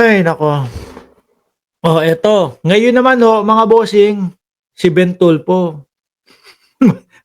Ay naku. Oh, eto. Ngayon naman ho, mga bossing, si Ben Tulfo.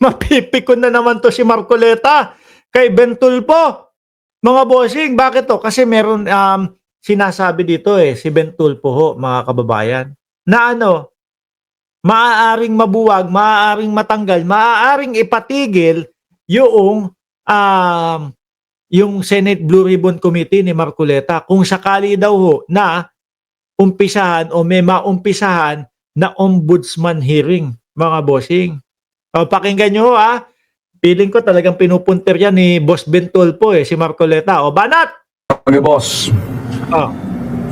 Mapipikon na naman 'to si Marcoleta kay Ben Tulfo. Mga bossing, bakit 'to? Kasi meron, sinasabi dito, si Ben Tulfo ho, mga kababayan, na ano, maaaring mabuwag, maaaring matanggal, maaaring ipatigil yung, yung Senate Blue Ribbon Committee ni Marcoleta kung sakali daw ho na umpisahan o may maumpisahan na ombudsman hearing, mga bossing. O pakinggan niyo ho, feeling ko talagang pinupuntir yan ni Boss Ben Tulfo si Marcoleta. O banat! Okay, boss. O,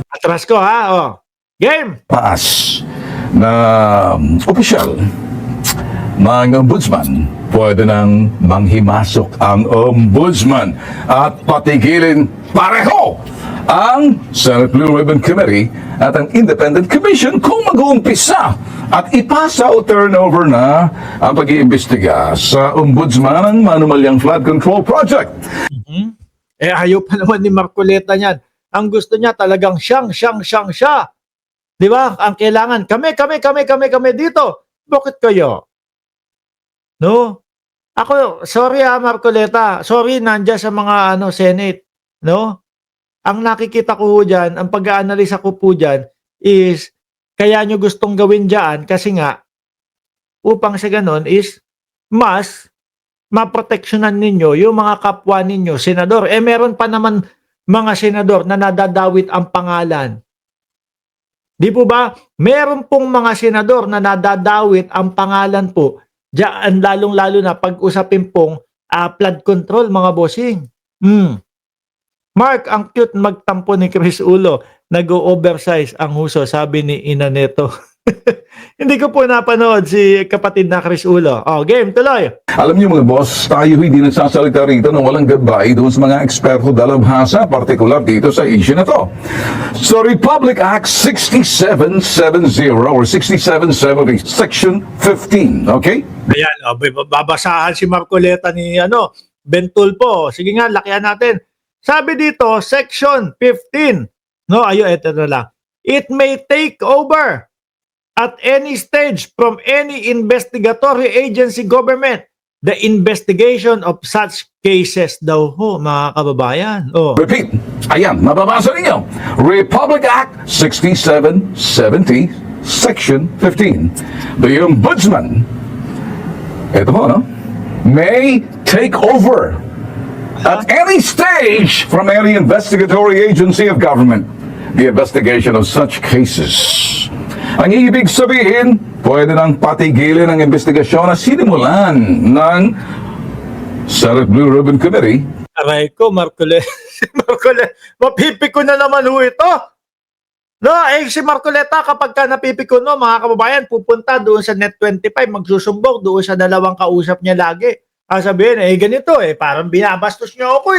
atras ko game! Taas na opisyal ng ombudsman, pwede nang manghimasok ang ombudsman at patigilin pareho ang Senate Blue Ribbon Committee at ang Independent Commission kung mag-uumpisa at ipasa o turnover na ang pag-iimbestiga sa ombudsman ng Manumalyang Flood Control Project. Ayaw pa naman ni Marcoleta niyan. Ang gusto niya talagang siya. Di ba? Ang kailangan, kami dito. Bakit kayo? No? Ako, sorry Marcoleta. Sorry, nandiyan sa mga Senate. No? Ang nakikita ko po dyan, ang pag-aanalisa ko po dyan is, kaya nyo gustong gawin dyan kasi nga, upang sa ganon is, mas maproteksyonan ninyo yung mga kapwa ninyo, senador. Meron pa naman mga senador na nadadawit ang pangalan. Di po ba? Meron pong mga senador na nadadawit ang pangalan po. Diyan, lalong-lalo na pag-usapin pong flood control, mga bossing. Mark, ang cute magtampo ni Chris Ulo. Nag-o-oversize ang huso, sabi ni Ina Neto. Hindi ko po napanood si kapatid na Chris Ulo. Game, tuloy. Alam niyo mga boss, tayo hindi nagsasalita rito ng walang gabay doon sa mga eksperto dalabhasa, partikular dito sa issue na to. So Republic Act 6770 or 6770, Section 15, okay? Ayan, babasahan si Marcoleta ni Ben Tulfo. Sige nga, lakihan natin. Sabi dito, Section 15. No, ito na lang. It may take over at any stage from any investigatory agency government the investigation of such cases daw ho, mga kababayan. Repeat. Ayan, mababasa ninyo. Republic Act 6770, Section 15. The Ombudsman, ito po, no? May take over at any stage from any investigatory agency of government the investigation of such cases. Ang ibig sabihin, pwede nang patigilin ang investigasyon na sinimulan ng Senate Blue Ribbon Committee. Aray ko, Marcoleta. Mapipiko na naman ho ito. No, si Marcoleta kapag ka napipiko mga kababayan, pupunta doon sa Net25, magsusumbong doon sa dalawang kausap niya lagi. Sabihin, ganito parang binabastos niyo ako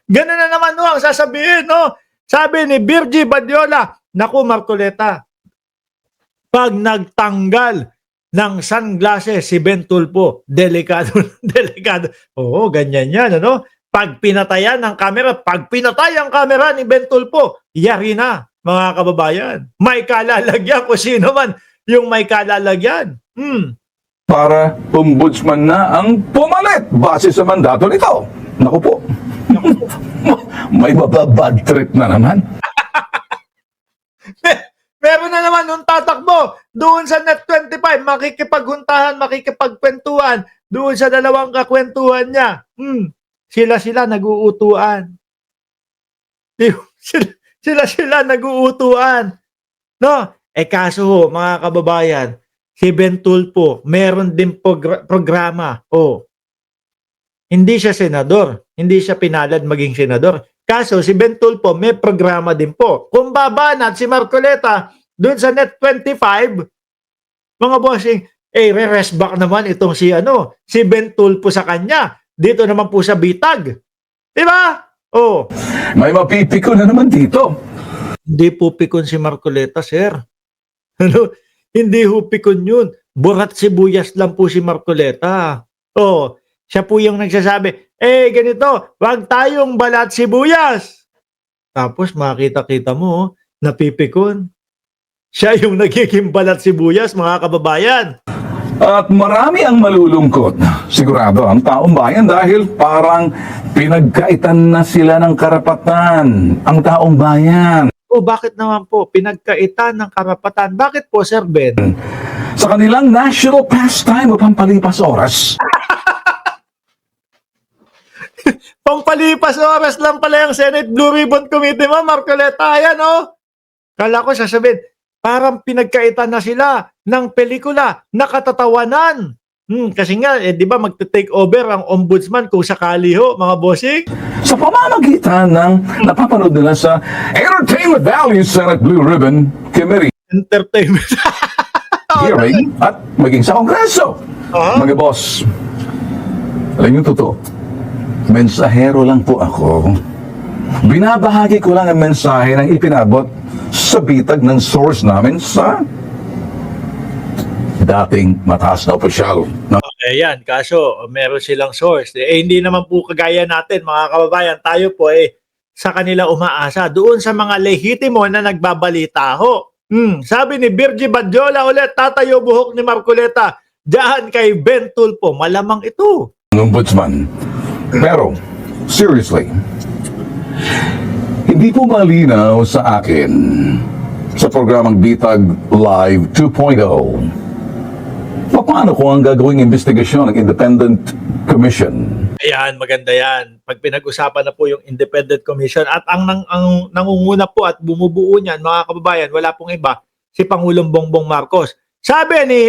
Ganun na naman ang sasabihin, no? Sabi ni Virgie Badiola, naku Marcoleta, pag nagtanggal ng sunglasses si Ben Tulfo, delikado. Oo, ganyan yan, Pag pinatayan ng camera, pag pinatay ang camera ni Ben Tulfo, yari na, mga kababayan. May kalalagyan kung sino man yung may kalalagyan. Para ombudsman na ang pumalit base sa mandato nito. Naku po. May mababad trip na naman. Meron na naman nung tatakbo doon sa Net25, makikipaghuntahan, makikipagkwentuhan doon sa dalawang kakwentuhan niya. Sila nag-uutuan. Sila nag-uutuan. No? Kaso ho, mga kababayan, si Ben Tulfo, meron din programa. Hindi siya senador. Hindi siya pinalad maging senador. Kaso si Ben Tulfo may programa din po. Kung babanat si Marcoleta doon sa Net25, mga bossing, re-rest back naman itong si Ben Tulfo sa kanya. Dito naman po sa Bitag. Diba? May mapipiko na naman dito. Hindi po pikon si Marcoleta, sir. Hindi ho pikon yun. Burat sibuyas lang po si Marcoleta. Siya po yung nagsasabi, ganito, wag tayong balat sibuyas. Tapos makita-kita mo, napipikon. Siya yung nagiging balat sibuyas, mga kababayan. At marami ang malulungkot, sigurado ang taong bayan dahil parang pinagkaitan na sila ng karapatan ang taong bayan. O bakit naman po pinagkaitan ng karapatan? Bakit po, Sir Ben? Sa kanilang national pastime o pampalipas oras. Pampalipas oras lang pala yung Senate Blue Ribbon Committee mo, Marcoleta. Ayan, oh. Kala ko sasabihin, parang pinagkaitan na sila ng pelikula na katatawanan. Kasi nga, di ba magte-take over ang ombudsman kung sakali ho, mga bossing? Sa pamamagitan ng napapanood nila sa Entertainment Value Senate Blue Ribbon Committee Entertainment. hearing at maging sa Kongreso. Mga boss, alam niyo totoo, mensahero lang po ako. Binabahagi ko lang ang mensahe ng ipinabot sa bitag ng source namin sa dating mataas na opisyal. Ayan, kaso meron silang source. Hindi naman po kagaya natin, mga kababayan. Tayo po sa kanila umaasa. Doon sa mga lehitimo na nagbabalita ho. Sabi ni Virgie Badjola ulit, tatayo buhok ni Marcoleta. Diyan kay Ben Tulfo, malamang ito. Ombudsman. Pero, seriously, hindi po malinaw sa akin sa programang Bitag Live 2.0 paano ko ang gagawing investigasyon ng Independent Commission. Ayan, maganda yan. Pag pinag-usapan na po yung Independent Commission at ang nangunguna po at bumubuo niyan, mga kababayan, wala pong iba, si Pangulong Bongbong Marcos. Sabi ni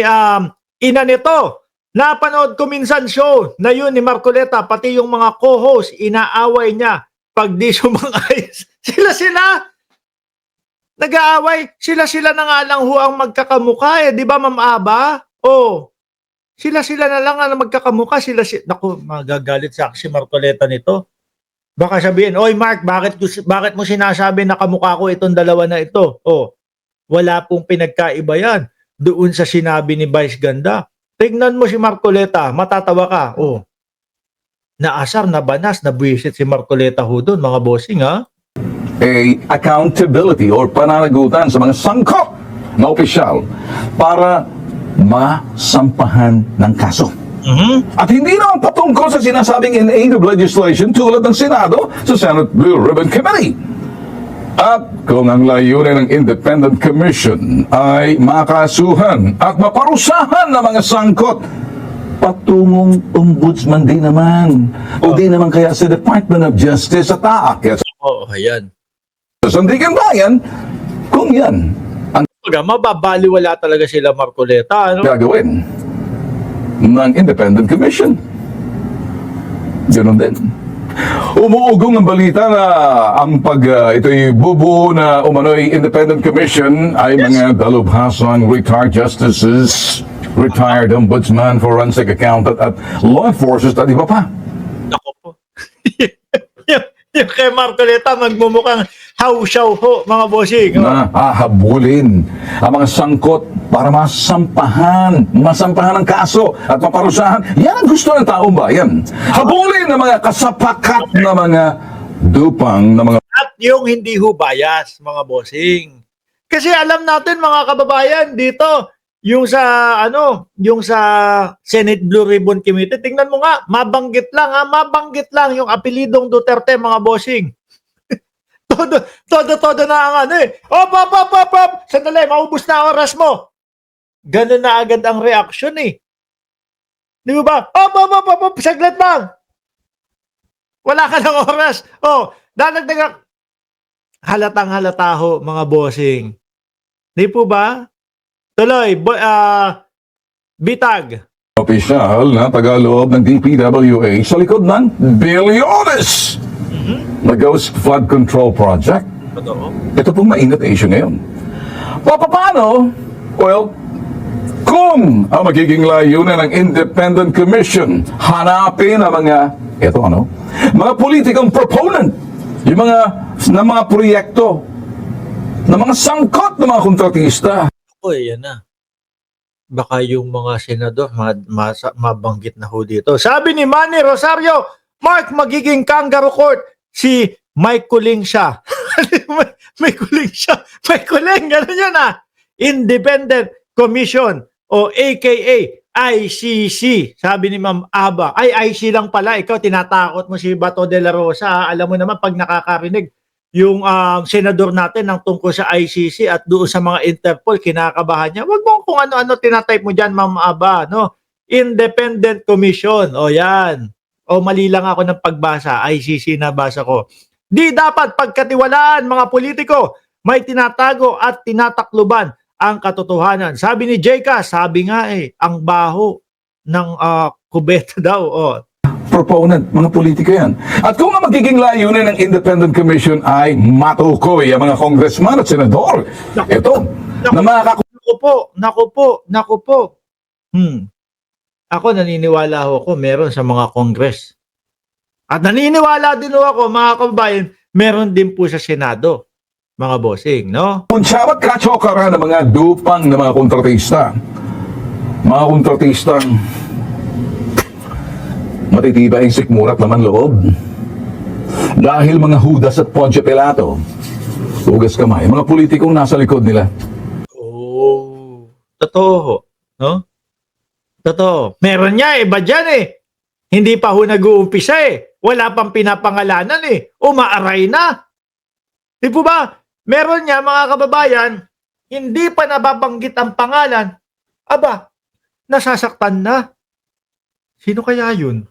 ina nito, napanood ko minsan show na yun ni Marcoleta, pati yung mga co-host, inaaway niya pag di sumang-ayos. Sila nag-aaway. Sila na nga lang ho ang magkakamukha di ba, Ma'am Aba? Sila na lang ang magkakamukha. Naku, magagalit sa akin si Marcoleta nito. Baka sabihin, oy Mark, bakit mo sinasabi na kamukha ko itong dalawa na ito? Wala pong pinagkaiba yan doon sa sinabi ni Vice Ganda. Tignan mo si Marcoleta, matatawa ka. Naasar, nabanas, nabwisit si Marcoleta ho doon, mga bossing, ha? Accountability or pananagutan sa mga sangkot na opisyal para masampahan ng kaso. At hindi naman patungkol sa sinasabing in aid of legislation tulad ng Senado sa Senate Blue Ribbon Committee. At kung ang layunin ng Independent Commission ay makasuhan at maparusahan ng mga sangkot, patungong ombudsman din naman. O di naman kaya sa Department of Justice at aakyat Ayan. sa Sandigan Bayan, kung yan ang Mababaliwala talaga sila, Marcoleta. Ano? gagawin ng Independent Commission. Ganon din. Umuugong ang balita na ang ito'y bubuo na umano'y Independent Commission ay mga dalubhasang retired justices, retired ombudsman, forensic accountant at law enforcers at iba pa. Ako po. yung kay Marcoleta magmumukhang hausyaw ho, mga bossing. Na hahabulin ang mga sangkot para masampahan ng kaso at maparusahan. Yan ang gusto ng taong bayan. Habulin ang mga kasapakat na mga dupang na mga At yung hindi ho bias, mga bossing. Kasi alam natin, mga kababayan, dito, yung sa Senate Blue Ribbon Committee, tingnan mo nga, mabanggit lang yung apelidong Duterte, mga bossing. Todo na ang Op! Sandali, maubos na ang oras mo. Ganun na agad ang reaction Di ba? Op! Saglit lang. Wala ka ng oras. Dadagdag. Halatang halata ho, mga bossing. Di po ba? Tuloy, bitag. opisyal na tagaloob ng DPWH sa likod ng bilyones na Ghost Flood Control Project. Ito pong maingat na issue ngayon. Paano? Well, kung ang magiging layunan ng Independent Commission hanapin ang mga politikang proponent, yung mga proyekto, ng mga sangkot ng mga kontratista. Yan na. Baka yung mga senador mabanggit na ho dito. Sabi ni Manny Rosario, Mark, magiging kangaroo court si Mike Kuling siya. may kuling siya. May kuling. Ganun yun Independent Commission o AKA ICC. Sabi ni Ma'am Aba. Ay, IC lang pala. Ikaw, tinatakot mo si Bato de la Rosa. Alam mo naman, pag nakakarinig yung senador natin ng tungkol sa ICC at doon sa mga Interpol, kinakabahan niya. Wag mo kung ano-ano tinatype mo dyan, Ma'am Aba. No? Independent Commission. O yan. O mali lang ako ng pagbasa. ICC na basa ko. Di dapat pagkatiwalaan mga politiko. May tinatago at tinatakluban ang katotohanan. Sabi ni Jeka, sabi nga ang baho ng kubeta daw. Proponent, mga politiko yan. At kung ang magiging layunin ng Independent Commission ay matukoy ang mga congressman at senador, ito, na Naku po. Ako naniniwala ako meron sa mga congress. At naniniwala din ako, mga kababayan, meron din po sa Senado. Mga bossing, no? Kunsawat katsokara ng mga dupang ng mga kontratista. Mga kontratistang matitibay ang sikmurat naman loob. Dahil mga Judas at Ponce Pilato, hugas kamay, mga politikong nasa likod nila. Totoo, no? Totoo. Meron niya, iba dyan Hindi pa ho nag-uumpisa Wala pang pinapangalanan Umaaray na. Di po ba? Meron niya, mga kababayan, hindi pa nababanggit ang pangalan. Aba, nasasaktan na. Sino kaya yun?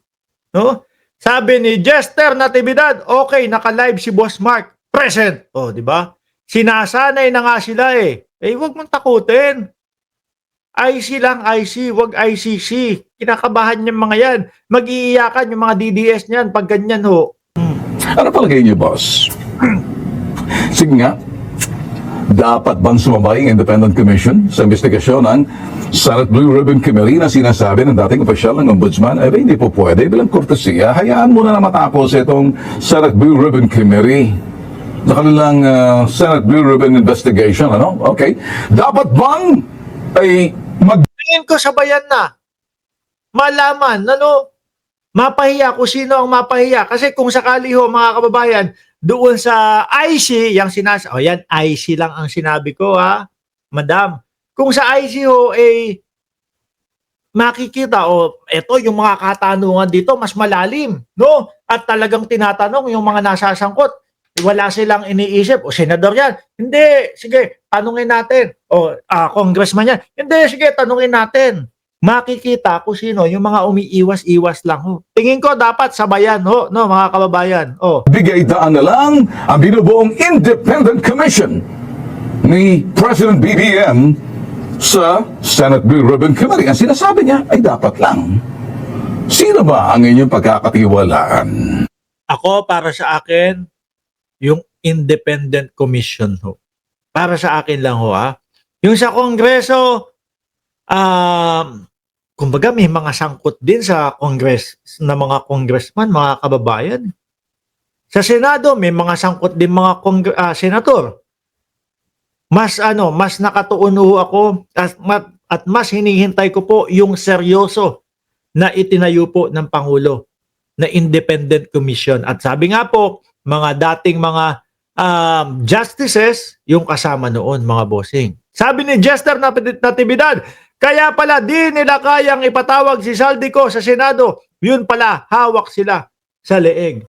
No? Sabi ni Jester Natividad, okay, naka-live si Boss Mark. Present. Di ba? Sinasanay na nga sila huwag mong takutin. IC lang, IC, wag ICC. Kinakabahan yung mga yan. Mag-iiyakan yung mga DDS niyan pag ganyan Ano palagay niyo, boss? Sige nga, dapat bang sumabay ang Independent Commission sa investigasyon ng Senate Blue Ribbon Committee na sinasabi ng dating opisyal ng Ombudsman? Hindi po pwede. Bilang kortesiya, hayaan muna na matapos itong Senate Blue Ribbon Committee na kanilang Senate Blue Ribbon Investigation. Okay. Dapat bang ay Tingin ko sabayan na. Malaman, mapahiya kung sino ang mapahiya. Kasi kung sakali ho, mga kababayan, doon sa IC, yung yan, IC lang ang sinabi ko, madam. Kung sa IC ho, makikita, eto, yung mga katanungan dito, mas malalim, no? At talagang tinatanong yung mga nasasangkot. Wala silang iniisip, senador yan. Hindi, sige, tanungin natin. Congressman yan. Hindi, sige, tanungin natin. Makikita kung sino yung mga umiiwas-iwas lang ho. Tingin ko dapat sabayan ho, no, mga kababayan. bigay daan na lang ang binubuong Independent Commission ni President BBM sa Senate Blue Ribbon Committee. Ang sinasabi niya ay dapat lang. Sino ba ang inyong pagkakatiwalaan? Ako, para sa akin, yung Independent Commission ho. Para sa akin lang ho Yung sa Kongreso, kumbaga may mga sangkot din sa Congress na mga congressman, mga kababayan. Sa Senado, may mga sangkot din mga senator. Mas nakatuon ho ako at mas hinihintay ko po yung seryoso na itinayo po ng Pangulo na Independent Commission. At sabi nga po, mga dating mga justices yung kasama noon, mga bossing. Sabi ni Jester Natividad, kaya pala di nila kayang ipatawag si Saldico sa Senado. Yun pala, hawak sila sa leeg.